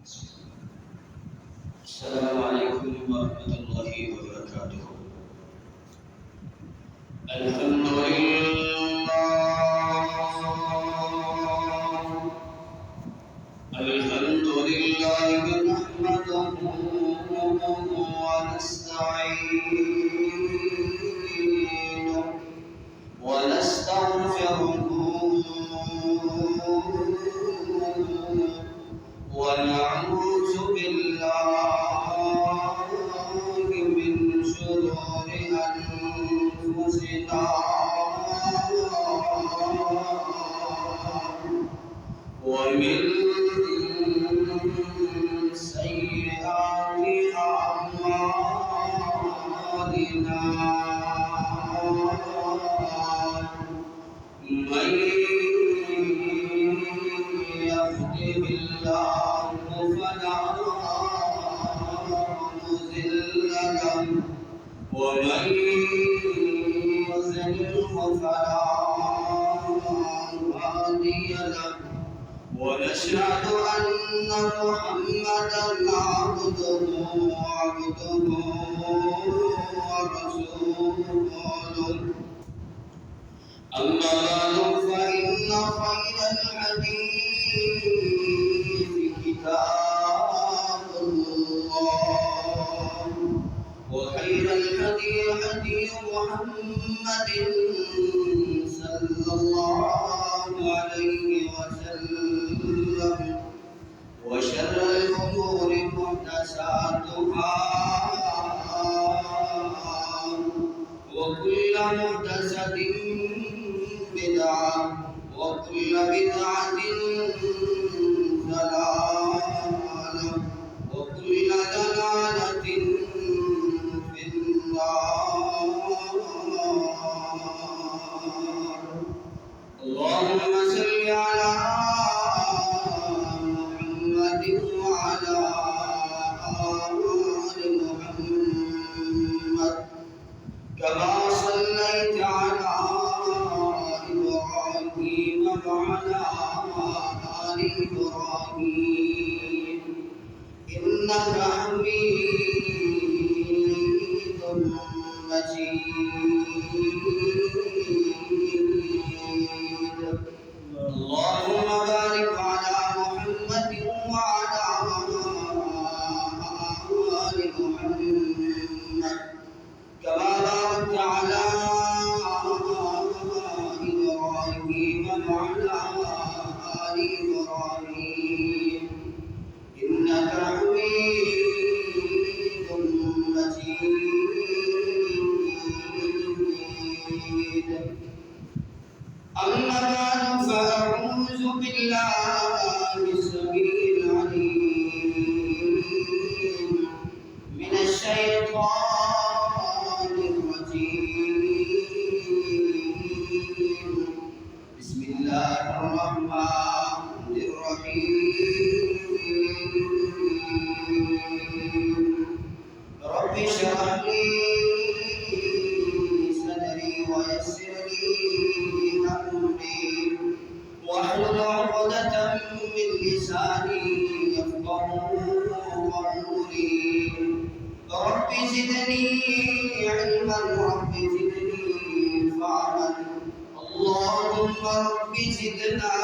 السلام عليكم ورحمة الله وبركاته. الحمد لله نحمده ونستعينه ونستغفره ونعوذ بالله من شرور أنفسنا ومن سيئات أعمالنا من يهده الله فلا مضل له ومن يضلل فلا هادي له ونشهد أن محمدا عبده ورسوله. أما بعد فإن خير الحديث كتاب الله وخير الهدي هدي محمد صلى الله عليه وسلم وشر الأمور محدثاتها وكل محدثة بدعة وكل بدعة ضلالة وكل ضلالة في النار. اللهم صل على محمد وعلى آل محمد كما صليت على إبراهيم وعلى آل إبراهيم إنك حميد مجيد. اللهم بارك على محمد وعلى آل محمد كما باركت على إبراهيم وعلى آل إبراهيم إنك حميد مجيد. أما بعد فأعوذ بالله السميع العليم من الشيطان الرجيم. بسم الله الرحمن الرحيم. رب اشرح لي صدري ويسر لي أمري واحلل عقدة من لساني يفقهوا قولي. رب زدني علما رب زدني فهما اللهم رب زدنا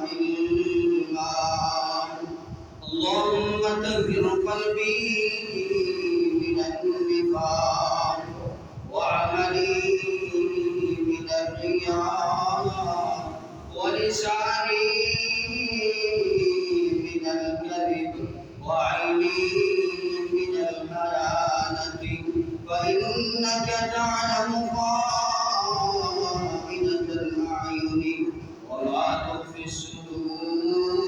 علما. اللهم طهر قلبي من النفاق وعملي من الرياء ولساني من الكذب وعيني من الخيانة فإنك تعلم خائنة الأعين وما تخفي الصدور.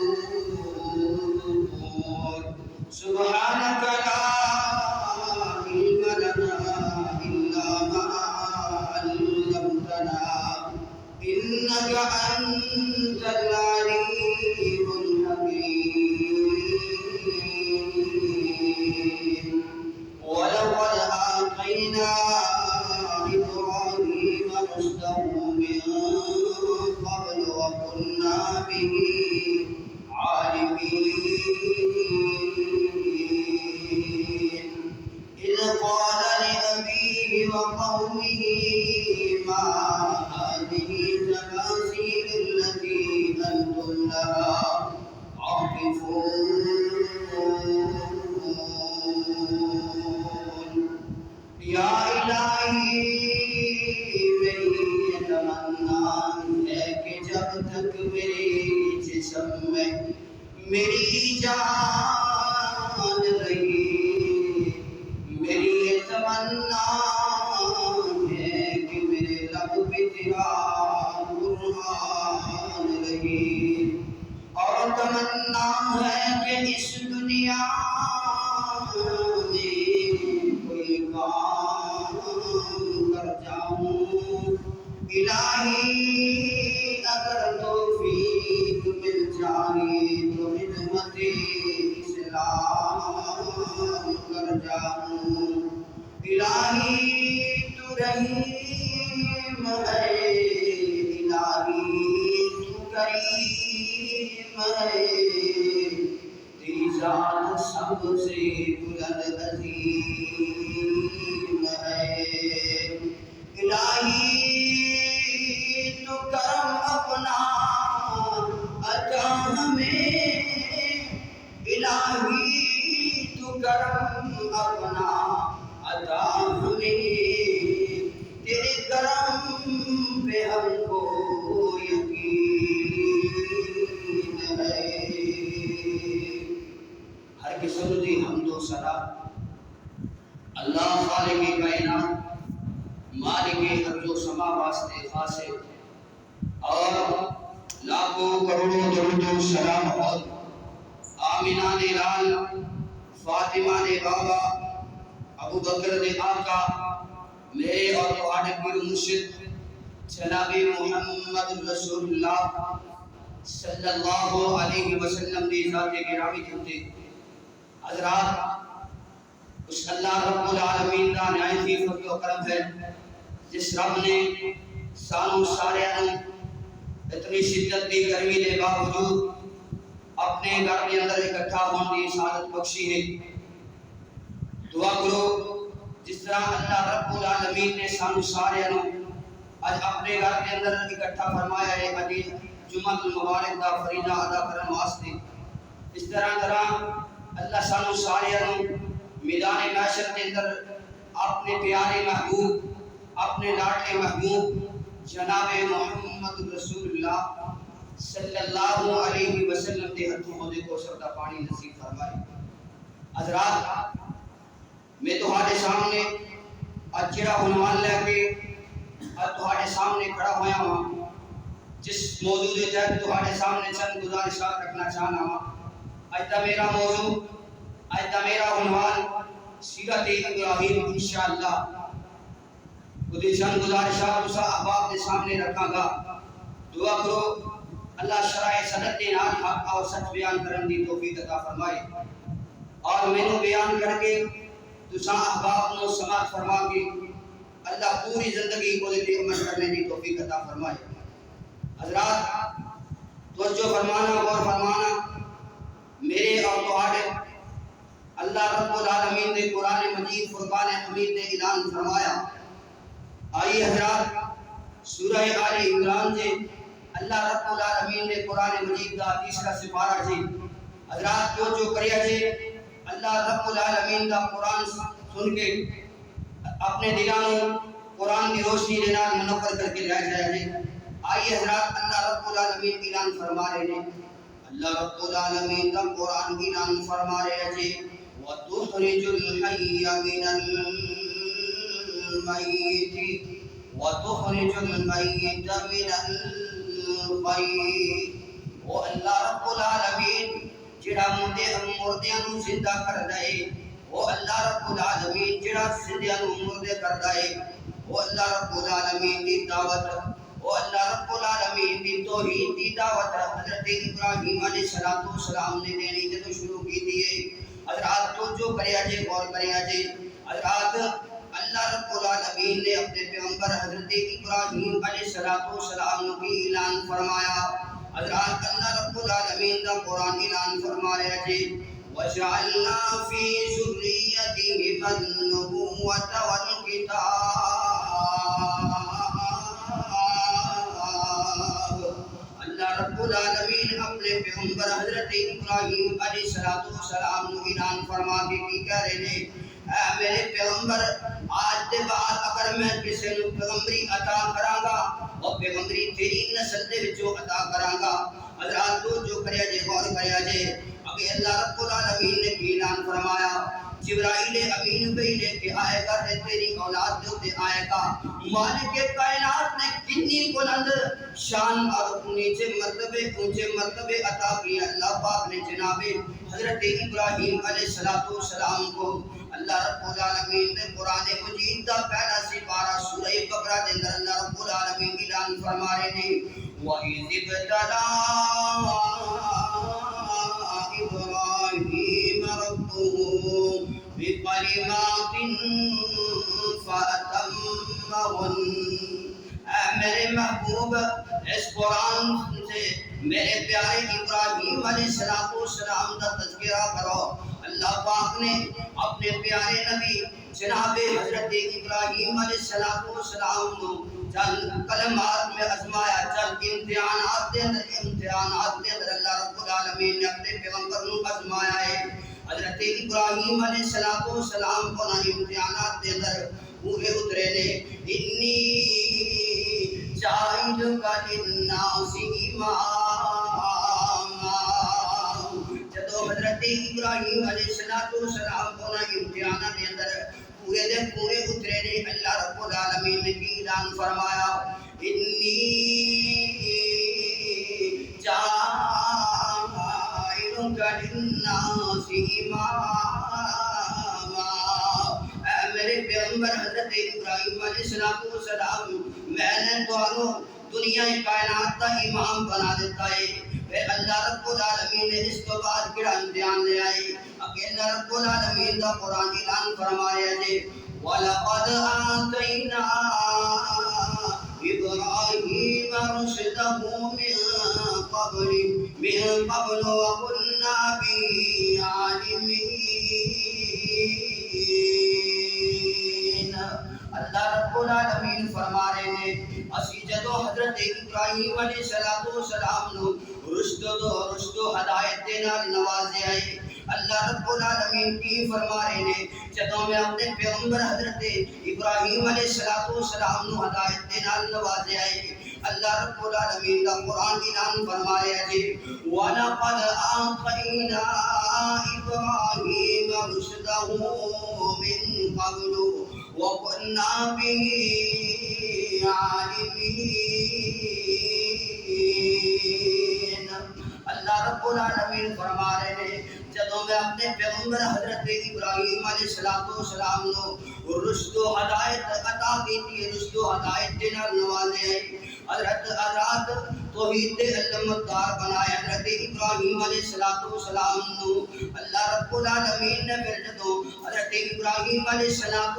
سبحانك لا علم لنا إلا ما علمتنا إنك أنت العليم میری جان رہی، میری یہ تمنا ہے کہ میرے لب پہ تیرا قرآن رہی، اور تمنا ہے کہ اس دنیا میں کوئی کام کر جاؤں، الہی اگر توفیق مل جائے تو خدمت اسلام کر جاؤں، الہی تو رحیم ہے، الہی تو کریم ہے، تیری ذات سب سے بلند عظیم ہے، الہی تو کرم اپنا عطا ہمیں، الہی تو کرم اپنا عطا ہمیں، تیرے کرم پہ ہم کو یقین ہے۔ ہر قسم دی حمد و ثنا اللہ خالق کائنات مالک ارض و سما واسطے خاص ہے، اور لاکھوں کروڑوں درود و سلام اور آمینہ نے لال، فاطمہ نے بابا، ابو بکر نے آقا، میرے اور تمہارے پیر مرشد جناب محمد رسول اللہ صلی اللہ علیہ وسلم دی ذات گرامی ہوتے حضرات، اس اللہ رب العالمین کا نہایت ہی فضل و کرم ہے جس رب نے سانو سارے اتنی شدت دی گرمی کے باوجود اپنے گھر کے اندر اکٹھا ہونے کی سعادت بخشی ہے۔ دعا کرو جس طرح اللہ رب العالمین نے سانو سارے آج اپنے گھر کے اندر اکٹھا فرمایا ہے ابھی جمعہ المبارک دا فریضہ ادا کرنے واسطے، اس طرح اللہ سانو سارے میدان معاشر کے اندر اپنے پیارے محبوب، اپنے لاڈلے محبوب جناب محمد رسول اللہ صلی اللہ علیہ وسلم کے ہاتھوں دے کو سب کا پانی نصیب فرمائے۔ حضرات، میں تمہارے سامنے اج جڑا عنوان لے کے تمہارے سامنے کھڑا ہویا ہوں، جس موضوع کے تحت تمہارے سامنے چند گزارشات رکھنا چاہنا ہوں۔ اج دا میرا موضوع، اج دا میرا عنوان سیرت ابراہیم انشاءاللہ خودی چند گزارشات اسا احباب کے سامنے رکھا گا۔ دعا کرو اللہ شرائع صدق کے نال حق اور سچ بیان کرنے دی توفیق عطا فرمائے، اور میں نے بیان کر کے تساں احباب نو سماعت فرما کے اللہ پوری زندگی کو دے عمل کرنے دی توفیق عطا فرمائے۔ حضرات، توجہ فرمانا، غور فرمانا، میرے اور تمہارے اللہ رب العالمین نے قرآن مجید فرقان حمید نے اعلان فرمایا۔ آئیے حضرات، سورہ آل عمران سے اللہ رب العالمین نے قرآن مجید کا تیسرا سپارہ سے حضرات توجہ کریا جے، اللہ رب العالمین کا قرآن سن کے اپنے دلانوں قرآن کی روشنی کے نال منور کر کے لے جائے جے۔ آئیے حضرات، اللہ رب العالمین اعلان فرما رہے ہیں، اللہ رب العالمین کا قرآن اعلان فرما رہے ہیں، وَتُخْرِجُ الْحَيَّ مِنَ الْمَيِّتِ وَتُخْرِجُ الْمَيِّتَ مِنَ الْحَيِّ۔ وہ اللہ رب العالمین جڑا مردیاں نو زندہ کر دے، وہ اللہ رب العالمین جڑا زندیاں نو مردے کر دے، وہ اللہ رب العالمین دی دعوت، وہ اللہ رب العالمین دی توحید دی دعوت حضرت ابراہیم علیہ السلام نے دینی جدو شروع کی دیئے۔ حضرات توجہ کریا جے، غور کریا جے۔ حضرات، اللہ رب العالمین نے اپنے پیغمبر حضرت ابراہیم علیہ السلام کی اعلان فرمایا۔ حضرات، اللہ رب العالمین کا قرآن اعلان فرما رہے تھے، وَجَعَلْنَا فِي ذُرِّيَّتِهِمَا النُّبُوَّةَ وَالْكِتَابَ۔ اللہ رب العالمین اپنے پیغمبر حضرت ابراہیم علیہ السلام کو اعلان فرما کے کی کہہ رہے ہیں، اے میرے پیغمبر، آج دے بعد اگر میں کسی نو پیغمبری عطا کراں گا اور پیغمبری تیری نسل دے وچوں عطا کراں گا۔ حضرات جو کریا جے غور کریا جے، اگے اللہ رب العالمین نے کی اعلان فرمایا، جبرائیل امین بھی لے کے آئے گا تے تیری اولاد جو تے آئے گا۔ مالک کائنات نے کتنی بلند شان اور اونچے مرتبے عطا کی اللہ پاک نے جناب حضرت ابراہیم علیہ السلام کو۔ اللہ رب العالمین نے قرآن مجید دا پہلا سپارہ سورہ بقرہ دے اندر اللہ رب العالمین اعلان فرما رہے ہیں، وَإِذِ ابْتَلَىٰ إِبْرَاهِيمَ رَبُّهُ بِكَلِمَاتٍ فَأَتَمَّهُنَّ۔ اے میرے محبوب، اس قرآن سے میرے پیارے ابراہیم علیہ السلام کا تذکرہ کرو۔ اللہ پاک نے اپنے پیارے نبی جناب حضرت ابراہیم علیہ السلام کو چند کلمات میں آزمایا، چند امتحانات کے اندر اللہ رب العالمین نے اپنے پیغمبر کو آزمایا ہے۔ حضرت ابراہیم علیہ السلام کو نہ امتحانات کے اندر پورے اترے نے، انی جاعلک للناس اماما۔ جدو حضرت ابراہیم علیہ السلام کو نہ امتحانات کے اندر پورے دے پورے اترے نے، اللہ رب العالمین نے کی اعلان فرمایا، انی جاعلک للناس اماما۔ اے میرے پیغمبر حضرت ابراہیم علیہ السلام، میں نے تمہاروں دنیا کائنات کا امام بنا دیتا ہے۔ پھر اللہ رب العالمین نے اس تو بعد کیا امتحان لے آئے، کہ اللہ رب العالمین کا قرآن اعلان فرما رہے ہیں، وَلَقَدْ آتَيْنَا إِبْرَاهِيمَ رُشْدَهُ مِن قَبْلُ وَكُنَّا بِهِ عَالِمِينَ۔ اللہ رب العالمین فرما رہے ہیں، اسی جدو حضرت ابراہیم علیہ السلام نو رشد و ہدایت دے نال نوازے آئے۔ اللہ رب العالمین کی فرما رہے ہیں، جدو میں اپنے پیغمبر حضرت ابراہیم علیہ السلام نو ہدایت دے نال نوازے آئے، اللہ رب العالمین کا قرآن اعلان فرما رہے ہیں، وَلَقَدْ آتَيْنَا إِبْرَاهِيمَ رُشْدَهُ مِن قَبْلُ وَكُنَّا بِهِ عَالِمِينَ۔ اللہ رب العالمین فرما رہے ہیں، جدوں میں اپنے پیغمبر حضرت ابراہیم علیہ السلام نو رشد و ہدایت عطا کی تھی، رشد و ہدایت دے نال نوازے ہیں، حضرت آزاد توحید علمدار بنائے حضرت ابراہیم علیہ السلام نو۔ اللہ رب العالمین نے پھر جدوں حضرت ابراہیم علیہ السلام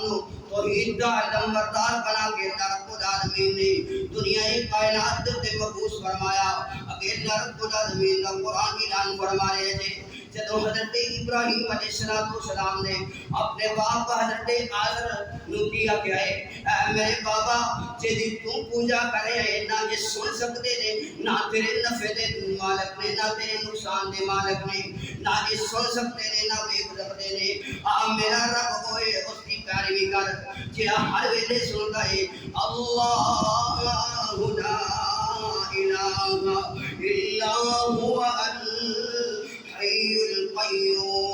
نو توحید کا علمبردار بنا کے اللہ رب العالمین نے دنیا کائنات تے مبعوث فرمایا، اگے اللہ رب العالمین کا قرآن اعلان فرما رہے ہیں، جدو حضرت ابراہیم علیہ السلام نے اپنے باپ حضرت آزر نو کیا کہ اے میرے بابا، جی تو پوجا کرے ہیں نہ یہ سن سکتے نے، نہ تیرے نفع دے مالک نے، نہ تیرے نقصان دے مالک نے، نہ یہ سن سکتے نے، نہ دیکھ سکتے نے، میرا رب ہوئے اس کی پیروی کر جی ہر ویلے سنتا ہے، اللہ لا الہ الا هو الحی القیوم،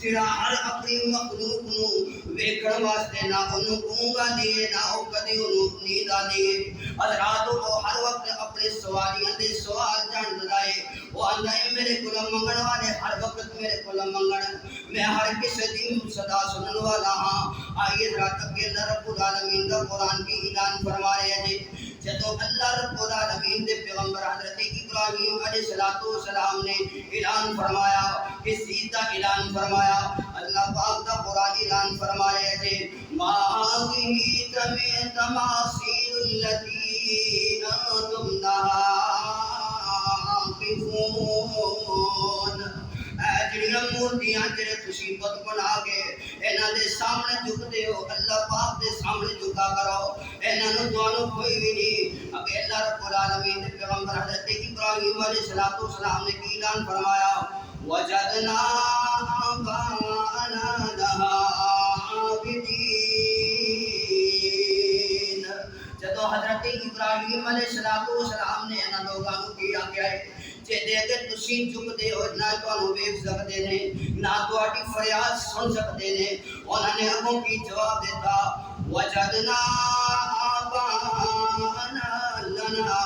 جڑا ہر اپنی مخلوق نو ویکھن واسطے نہ انہوں گونگا دیے نہ او کدی انہوں نیند آدیے۔ حضرات وہ ہر وقت اپنے سوالیاں دے سوال جان دائے، وہ آندہ ہے میرے کلم منگن والے ہر وقت میرے کلم منگن، میں ہر کسی دن صدا سنن والا ہاں۔ آئیے رات کے اللہ رب العالمین کا قرآن کی اعلان فرما رہے ہیں، جدو اللہ رب العالمین دے پیغمبر حضرت ابراہیم علیہ السلام نے اعلان فرمایا، اس چیز کا اعلان فرمایا، اللہ پاک کا قرآن اعلان فرما رہے تھے، ما هذه تماثيل التي انتم لها عاكفون۔ جڑیاں مورتیاں جڑے تسی بت بنا کے انہاں دے سامنے جھکدے ہو، اللہ پاک دے سامنے جھکا کرو، انہاں نوں تانوں کوئی بھی نہیں۔ اگے اللہ رب العالمین دے پیغمبر حضرت ابراہیم علیہ السلام نے کی اعلان فرمایا، وجدنا آباءنا لها عابدین۔ علیہ السلام نے انہاں لوگاں نوں کی آکھیا ہے جے دے تسی چکدے ہو نہ تانوں ویکھ سکدے نے نہ تہاڈی فریاد سن سکدے نے انہاں نے اگوں کی جواب دیتا وجدنا آباءنا لنا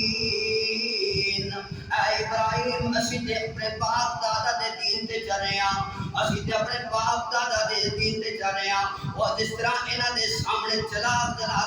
عابدین اے ابراہیم اسی تے اپنے باپ دادا دے دین تے چل رہے ہاں اسی تے اپنے باپ دادا دے دین تے چل رہے ہاں اور جس طرح انہاں دے سامنے جلا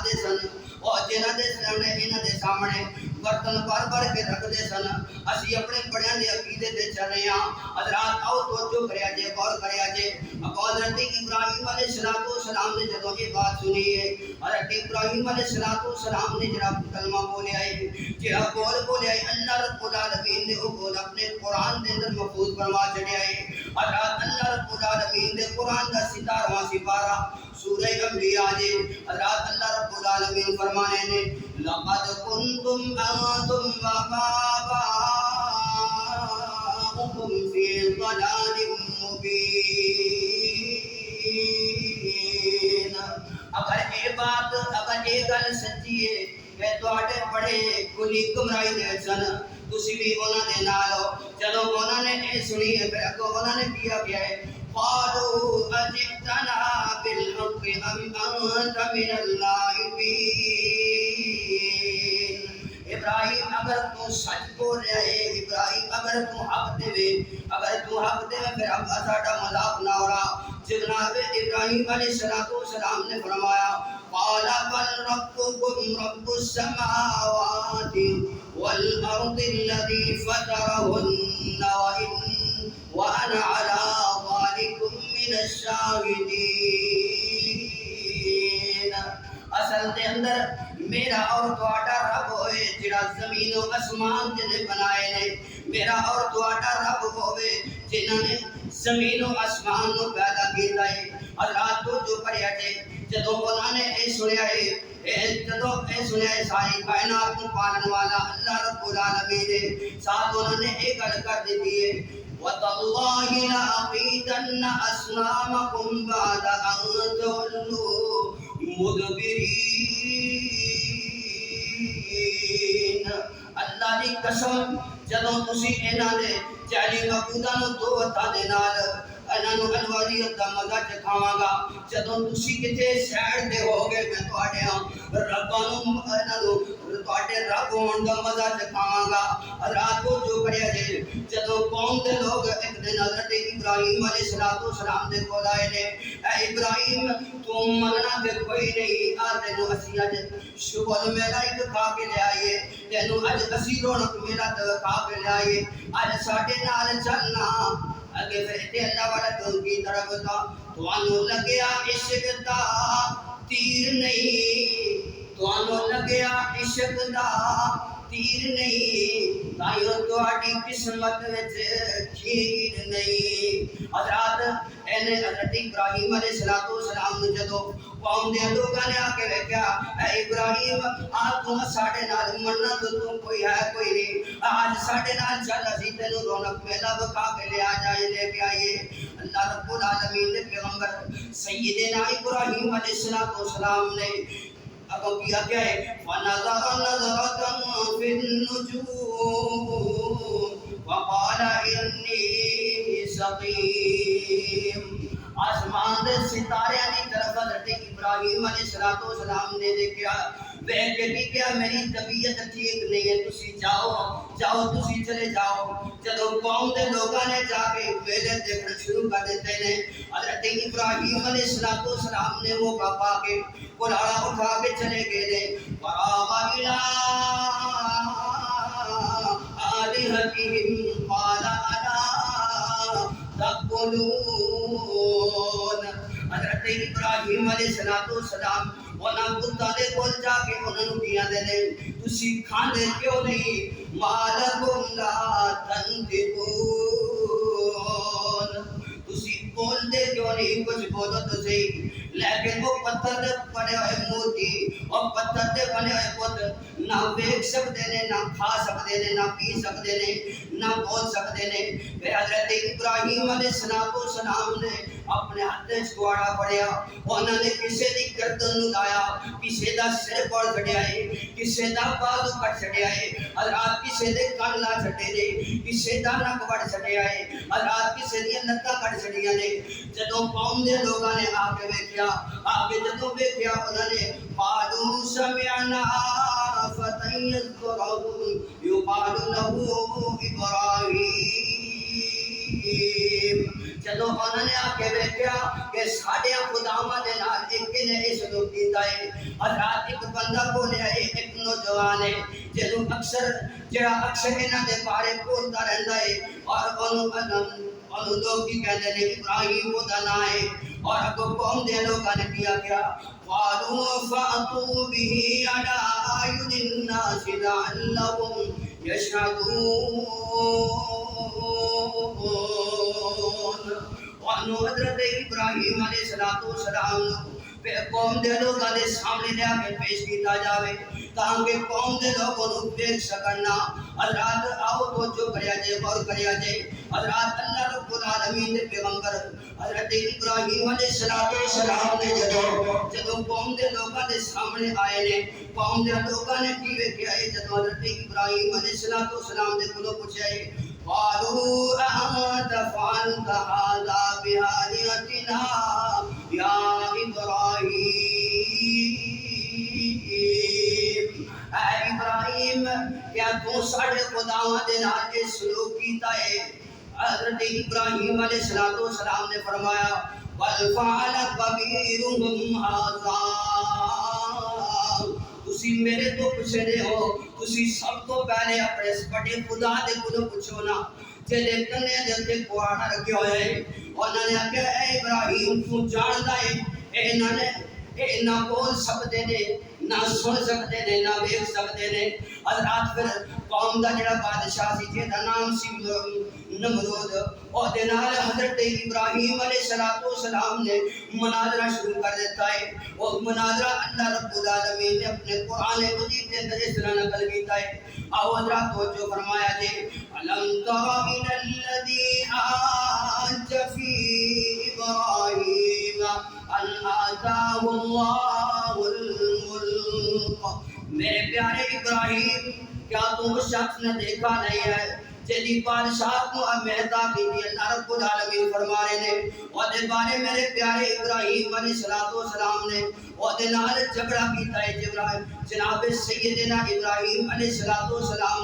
دے سن اور جنہاں دے سامنے انہاں دے سامنے برتن بھر کے رکھ دے سن اسی اپنے بڑیاں دے عقیدے تے چل رہے ہاں حضرات آؤ توجہ کریا جے غور کریا جے حضرت ابراہیم علیہ السلام نے جدوں یہ بات سنی ہے حضرت ابراہیم علیہ السلام نے جڑا کلمہ بولیا ہے جڑا قول بولیا ہے اللہ رب العالمین نے وہ قول اپنے قرآن دے اندر محفوظ فرما چھڈیا ہے حضرات اللہ رب العالمین دے قرآن دا 17واں سپارہ سورہ انبیاء جے حضرات اللہ رب العالمین فرمانے نے لقد کنتم انتم وآباؤکم فی ضلال مبین اگر یہ گل سچی ہے کہ تواڈے بڑے کلی گمراہی دے سن تسی بھی انہاں دے نال ہو جدوں انہاں نے یہ سنی ہے پھر اگوں انہاں نے کیا ہے قالوا اجئتنا بالحق ام انت من اللاعبین ابراہیم اگر تو سچ بول رہا ہے ابراہیم اگر تو حق دے پھر اب ساڈا مذاق نہ ہو رہا جناب ابراہیم علیہ السلام نے فرمایا قال بل ربكم رب السماوات والارض الذي فطرهن وانا على ذلك من الشاهدين اصل دے اندر میرا اور تہاڈا رب ہوئے جڑا زمین و آسمان جنے بنائے نے میرا اور تہاڈا رب ہوئے جنہاں نے زمین و آسمان نو پیدا کیتا ہے حضرات تو جو پڑھیا جے جدوں انہاں نے اے سنیا ہے ساری کائنات کو پالن والا اللہ رب العالمین ہے ساتھ انہوں نے ایک گل کر دی ہے وَتَاللَّهِ لَأَقِيدَنَّ أَصْنَامَكُمْ بَعْدَ أَن تُوَلُّوا مُدْبِرِينَ اللہ دی قسم جدوں تسی انہاں دے چالی معبوداں نو دو ہتھاں دے نال انہاں نو الوہیت دا مزہ چکھاواں گا جدوں تسی کتے سیڈ دے ہوگے میں تواڈے رباں نو انہاں نو تواڈے رب ہون دا مزہ چکھاواں گا حضرات کو جو پڑھیا جے جدوں قوم دے لوگ ایک دن حضرت ابراہیم علیہ السلام دے کول آئے نے اے ابراہیم تو مننا تے کوئی نہیں آ تینوں اسی اج شغل میرا ایک کھا کے لے آئیے تینوں اج اسی رونق میرا کھا کے لے آئیے اج ساڈے نال چلنا اگے پھر اللہ والا تو کی طرف تھا توانوں لگیا عشق دا تیر نہیں توانوں لگیا عشق دا تیر نہیں تائیوں تواڈی قسمت وچ کھیر نہیں حضرات اینے حضرت ابراہیم علیہ السلام نے جدوں قوم دے لوگاں نے آ کے ویکھیا اے ابراہیم آج تو ساڈے نال مننا تو کوئی ہے کوئی نہیں آج ساڈے نال چل اسی تینوں رونق میلہ وکھا کے لے لے کے آئیے اللہ رب العالمین نے پیغمبر سیدنا ابراہیم علیہ السلام نے اب کیا ہے فنظر نظرة في النجوم وقال إني سقيم آسمان دے ستارے کی طرف حضرت ابراہیم علیہ السلام نے دیکھا دیکھ کے کیا میری طبیعت ٹھیک نہیں ہے تسی جاؤ تسی چلے جاؤ جدوں قوم دے لوگاں نے جا کے ویلے دیکھنا شروع کر دیتے ہیں حضرت ابراہیم علیہ السلام نے وہ پا کے کلاڑا اٹھا کے چلے گئے نے وراغ الى آلہتہم قال الا تأکلون حضرت ابراہیم علیہ السلام انہاں بتاں دے کول جا کے انہاں نوں کیا دے نے تسی کھاندے کیوں نہیں مالکم لا تنطقون تسی بول دے کیوں نہیں کچھ بولو تو صحیح لیکن وہ پتھر دے بنے ہوئے موتی اور پتھر دے بنے ہوئے پت نہ دیکھ سکتے نے نہ کھا سکتے نے نہ پی سکتے نے نہ بول سکتے نے پھر حضرت ابراہیم علیہ السلام نے اپنے ہاتھ وچ کواڑا پڑیا انہاں نے کسے دی گردن نوں لایا کسے دا سر پڑ چھڈیا ہے کسے دا بازو کٹ چھڈیا ہے حضرات کسے دے کان لا چھڈے نے کسے دا نک وڑ چھڈیا ہے حضرات کسے دی نکاں کٹ چھڈیاں نے جدوں قوم دے لوکاں نے آ کے ویکھیا جدوں ویکھیا انہاں نے قالوا سمعنا فتى يذكرهم يقال له إبراهيم جدو انہوں نے آ کے ویکھیا کہ ساڈے خداواں دے نال ایک نے اس سلوک کیتا ہے حضرات ایک بندہ بولیا ہے ایک نوجوان ہے جدو اکثر انہاں دے بارے بولدا رہندا ہے اور انہوں لوگ کی کہندے نے ابراہیم وہ دا نام ہے اور اگوں قوم دے لوکاں نے کیا قالوا فأتوا به على أعين الناس لعلهم يشهدون وانو حضرت ابراہیم علیہ السلام قوم دے لوگاں دے سامنے لے کے پیش کیتا جاوے تاکہ قوم دے لوگوں کو دیکھ سکنا حضرات آؤ تو جو کریا جے غور کریا جے حضرات اللہ رب العالمین دے پیغمبر حضرت ابراہیم علیہ السلام نے جدوں قوم دے لوگاں دے سامنے آئے نے قوم دے لوگاں نے کی ویکھیا ہے جدوں حضرت ابراہیم علیہ السلام دے کولوں پوچھیا ہے قالوا أنت فعلت هذا بآلهتنا يا إبراهيم اے ابراہیم کیا تو ساڈے خداواں دے نال اے سلوک کیتا ہے حضرت ابراہیم علیہ السلام نے فرمایا بل فعل كبيرهم هذا تسی میرے تو پوچھے دے ہو تسی سب تو پہلے اپنے بڑے خدا دے کولوں پوچھو نا جے کنے دے تے کواڑا رکھیا ہویا ہے انہاں نے آکھیا اے ابراہیم تو جاندا ہے اے نہ بول سکدے نے نہ سن سکدے نے نہ ویکھ سکدے نے حضرات پھر قوم دا جڑا بادشاہ سی جے دا نام سی نمرود اور دے نال حضرت ابراہیم علیہ السلام نے مناظرہ شروع کر دیتا ہے اور مناظرہ اللہ رب العالمین نے اپنے قرآن مجید کے اندر اس طرح نقل کیتا ہے آؤ حضرات توجہ فرمایا جے الم تر الى الذی حاج فی ابراہیم ان آتاہ اللہ الملک میرے پیارے ابراہیم کیا تم اس شخص نے دیکھا نہیں ہے جدی بادشاہ کو امیدہ کی دی اللہ رب العالمین فرما رہے نے اور دے بارے میرے پیارے ابراہیم علیہ السلام نے اور دے نال جھگڑا کیتا ہے جناب سیدنا ابراہیم علیہ السلام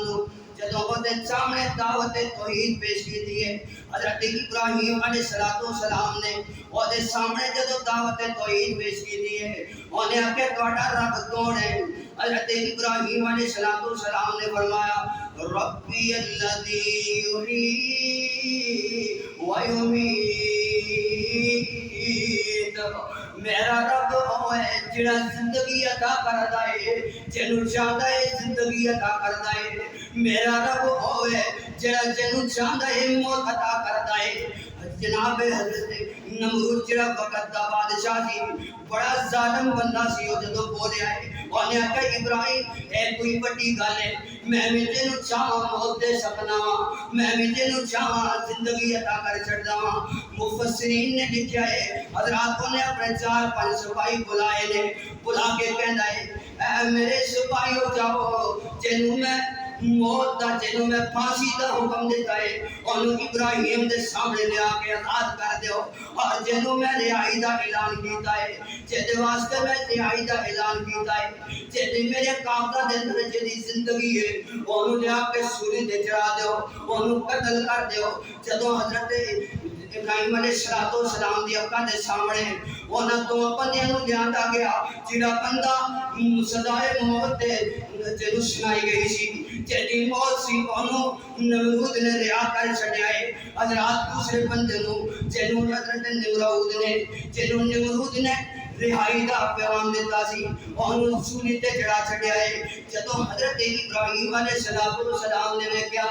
نو جدوں وہ دے سامنے دعوت توحید پیش کی دی ہے حضرت ابراہیم علیہ السلام نے اور دے سامنے جدوں دعوت توحید پیش کی دی ہے انہیں آکے تواڈا رب کون ہے حضرت ابراہیم علیہ السلام نے فرمایا ربی الذی یحیی و یمیت میرا رب وہ ہے جڑا زندگی عطا کردا ہے جنوں چاہندا ہے زندگی عطا کردا ہے میرا رب وہ ہے جڑا جنوں چاہندا ہے موت عطا کردا ہے جناب حضرت نمرود جڑا وقت دا بادشاہ سی بڑا ظالم بندہ سی او جدوں بولیا ہے انہیں آکھیا ابراہیم اے کوئی بڑی گل ہے میں بھی تینوں چاہاں موت دے سکنا میں بھی تینوں چاہاں زندگی عطا کر چھڑدا ہاں مفسرین نے لکھیا ہے حضرات نے اپنے 4-5 سپاہی بلائے نے بلا کے کہندا ہے اے میرے سپاہیو جاؤ جنوں میں موت دا جنوں میں پھانسی دا حکم دیتا ہے انہوں ابراہیم دے سامنے لے آ کے آزاد کر دیو اور جنوں میں رہائی دا اعلان کیتا ہے جدے واسطے میں رہائی دا اعلان کیتا ہے جدے میرے قابضہ دے اندر جدی زندگی ہے انہوں لے آ کے سولی دے چڑھا دیو انہوں قتل کر دیو جدوں حضرت ابراہیم علیہ السلام دی اکھاں دے سامنے انہاں دو بندیاں نوں لیا گیا جڑا بندہ سزائے موت تے جدوں سنائی گئی سی جدی موت سی انہوں نمرود نے رہا کر چھڈیا ہے حضرات دوسرے بندے نوں جدوں حضرت نمرود نے رہائی دا پیغام دیتا سی انہوں سولی تے چڑھا چھڈیا ہے جدوں حضرت ابراہیم علیہ السلام نے کیا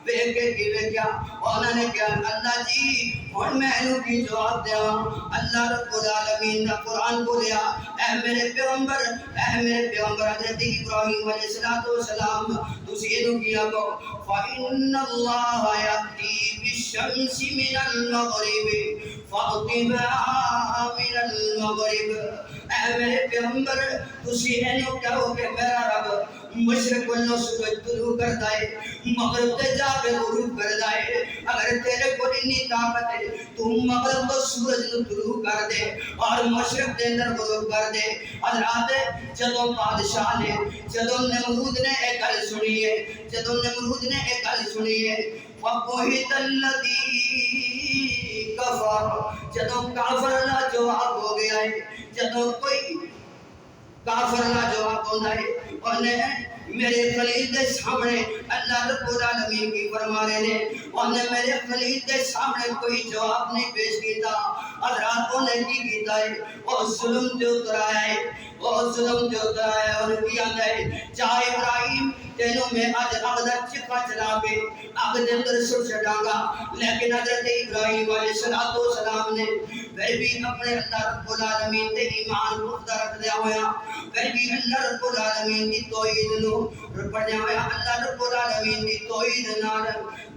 ویکھ کے کیویں کیا انہوں نے کہا اللہ جی ہن میں اینو کی جواب دیواں اللہ رب العالمین دا قرآن بولیا اے میرے پیغمبر حضرت ابراہیم علیہ السلام تسی اینو کیا کو فإن اللہ یأتی بالشمس من المغرب فأت بها من المغرب اے میرے پیغمبر تسی اینو کہو کہ میرا رب مشرق والو سورج طلوع کرتا ہے مغرب تے جا کے غروب کرتا ہے اگر تیرے کو اتنی طاقت ہے تو مغرب کو سورج نو طلوع کر دے اور مشرق دے اندر غروب کر دے حضرات جدوں بادشاہ نے جدوں نمرود نے ایک گل سنی ہے فَقُهِتَ الَّذِي كَفَرَ جدوں کافر لا جواب ہو گیا ہے جدوں کوئی کافر لا جواب ہوتا ہے انہیں میرے خلیل دے سامنے اللہ رب العالمین کی فرما رہے ہیں انہیں میرے خلیل دے سامنے کوئی جواب نہیں پیش کیتا حضرات انہیں کی کیتا ہے وہ ظلم جو اترایا ہے انہیں کیا ہے چاہے ابراہیم تینوں میں آج اقدر چکا چلا کے آگ دے اندر سر چڑھا گا لیکن حضرت ابراہیم علیہ السلام نے پھر بھی اپنے اللہ رب العالمین دے ایمان مقدر رکھ دیا ہویا پھر بھی اللہ رب العالمین کی توحید نو پڑھنے ہویا اللہ رب العالمین کی توحید نال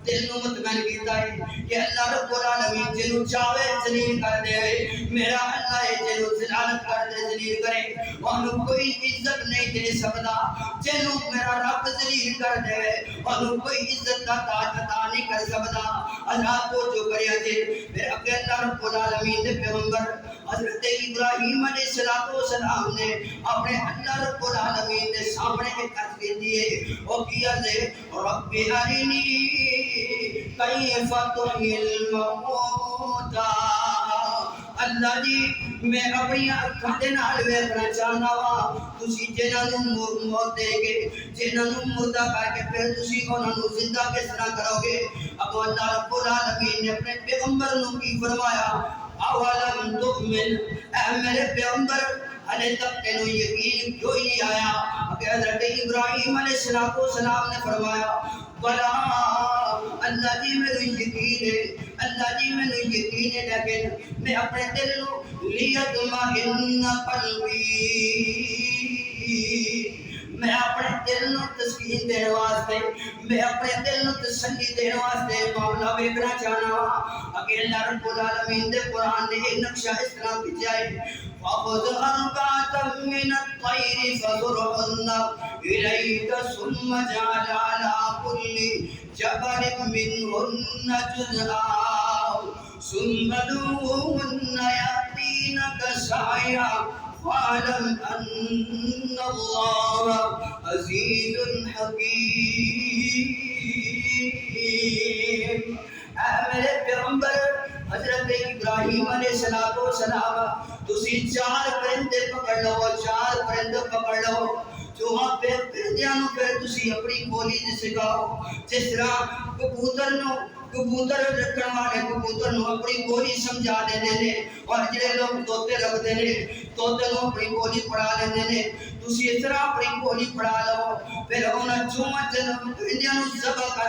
دل نو مطمئن کیتا ہے کہ اللہ رب العالمین جنو چاہے ذلیل کر دے میرا اللہ ہے جنو ذلالت کر دے ذلیل کرے انہوں کوئی عزت نہیں دے سکتا جنو میرا رب ذلیل کر دے انہوں کوئی عزت کا تاج عطا نہیں کر سکتا اللہ کو جو کریا جے پھر اگر اللہ رب العالمین دے پیغمبر حضرت ابراہیم علیہ السلام نے اپنے اللہ رب العالمین دے سامنے ایک عرض کی دیئے وہ کیا دے رب ارینی کیف تحیی الموتى اللہ جی میں اپنی اکھاں دے نال ویکھنا چاہنا وا تسی جنہاں نوں موت دے گے جنہاں نوں مردہ کر کے پھر تسی انہاں نوں زندہ کس طرح کرو گے اب اللہ رب العالمین نے اپنے پیغمبر نوں کی فرمایا اولم تؤمن اے میرے پیغمبر علیہ تک تینوں یقین کیوں نہیں آیا کہ حضرت ابراہیم علیہ السلام نے فرمایا بلا اللہ جی میں یقین ہے لیکن میں اپنے دل نو لیطمئن قلبی میں اپنے دل نو تسکین دینے واسطے میں اپنے دل نو تسلی دینے واسطے مولا ویکھنا چاہنا وا اگر اللہ رب العالمین دے قرآن نے ایک نقشہ اس طرح بھیجا ہے فَخُذْ أَرْبَعَةً مِّنَ الطَّيْرِ فَصُرْهُنَّ إِلَيْكَ ثُمَّ اجْعَلْ عَلَىٰ كُلِّ جَبَلٍ مِّنْهُنَّ جُزْءًا ثُمَّ ادْعُهُنَّ يَأْتِينَكَ سَعْيًا وَاعْلَمْ أَنَّ اللَّهَ عَزِيزٌ حَكِيمٌ اے میرے پیغمبر حضرت ابراہیم علیہ السلام تسی چار پرندے پکڑ لو جو وہاں پہ پرندیاں نو پھر تسی اپنی بولی دے سکھاؤ جس طرح کبوتر رکھن والے کبوتر نو اپنی بولی سمجھا دیندے نے اور جڑے لوگ طوطے رکھدے نے طوطے نو اپنی بولی پڑھا لیندے نے تسی اس طرح اپنی بولی پڑھا لو پھر انہاں چوہاں پرندیاں نو ذبح کر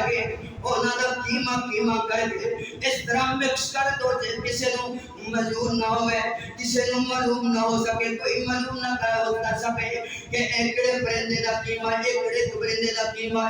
کے انہاں دا قیمہ کر کے اس طرح مکس کر دو جے کسے نو مجبور نہ ہوئے کسے نو معلوم نہ ہو سکے کوئی معلوم نہ کر سکے کہ ایکڑے پرندے دا قیمہ ایکڑے پرندے دا قیمہ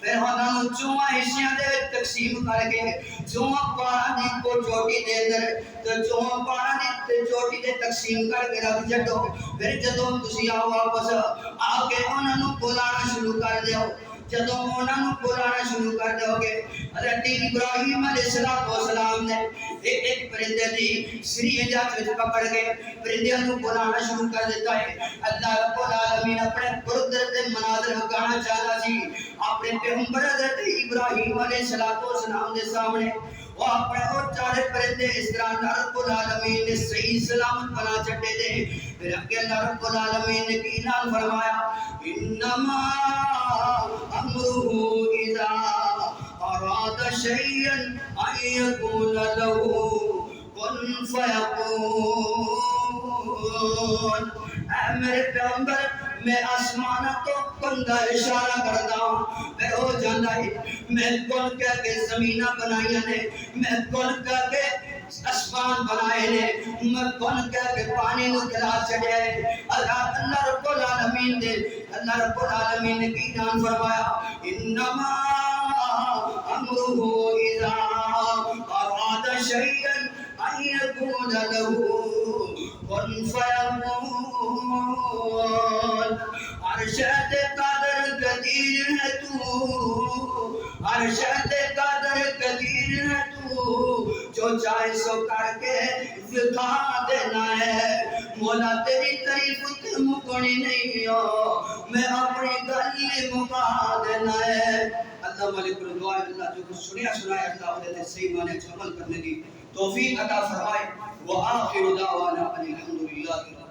پھر انہاں نو چوہاں حصیاں دے تقسیم کر کے چوہاں پاڑاں دی کو چوٹی دے اندر تو چوہاں پاڑاں دی چوٹی دے تقسیم کر کے رکھ چھڈو پھر جدوں تسی آؤ واپس آ کے انہاں نو بلانا شروع کر دیو جدوں انہاں نو بلانا شروع کر دو گے حضرت ابراہیم علیہ السلام نے ایک پرندے دی سری جات وچ پکڑ کے پرندیاں نو بلانا شروع کر دیتا ہے اللہ رب العالمین اپنے قدرت دے مناظر گانا چاہتا سی اپنے پیغمبر حضرت ابراہیم علیہ السلام دے سامنے وہ اپنے اور چارے پرندے اس طرح رب العالمین نے صحیح سلامت بنا چھڈے دے پھر اللہ رب العالمین نے اعلان فرمایا انما امره اذا اراد شيئا ان يقول له كن فيكون اے میرے پیغمبر میں آسمان تو بندہ اشارہ کردا میں ہو جاندا ہے میں کون کہہ کے زمیناں بنائیاں نے میں کون کہہ کے آسمان بنائے نے میں کون کہہ کے پانی نو کھلا چھڑیا ہے اللہ رب العالمین نے کی اعلان فرمایا انما امره اذا اراد شيئا ان يكون له كن فيكون ارشد قادر قدیر ہے تو ارشد قادر قدیر ہے تو جو چاہے سو کر کے دکھا دینا ہے مولا تیری تعریف تے مکنی نہیں ہو میں اپنی گل مکا دینا ہے اللہ مالک الدعاء اللہ جو کچھ سنیا سنایا اللہ انہیں صحیح معنی عمل کرنے کی توفیق عطا فرمائے وآخر دعوانا الحمدللہ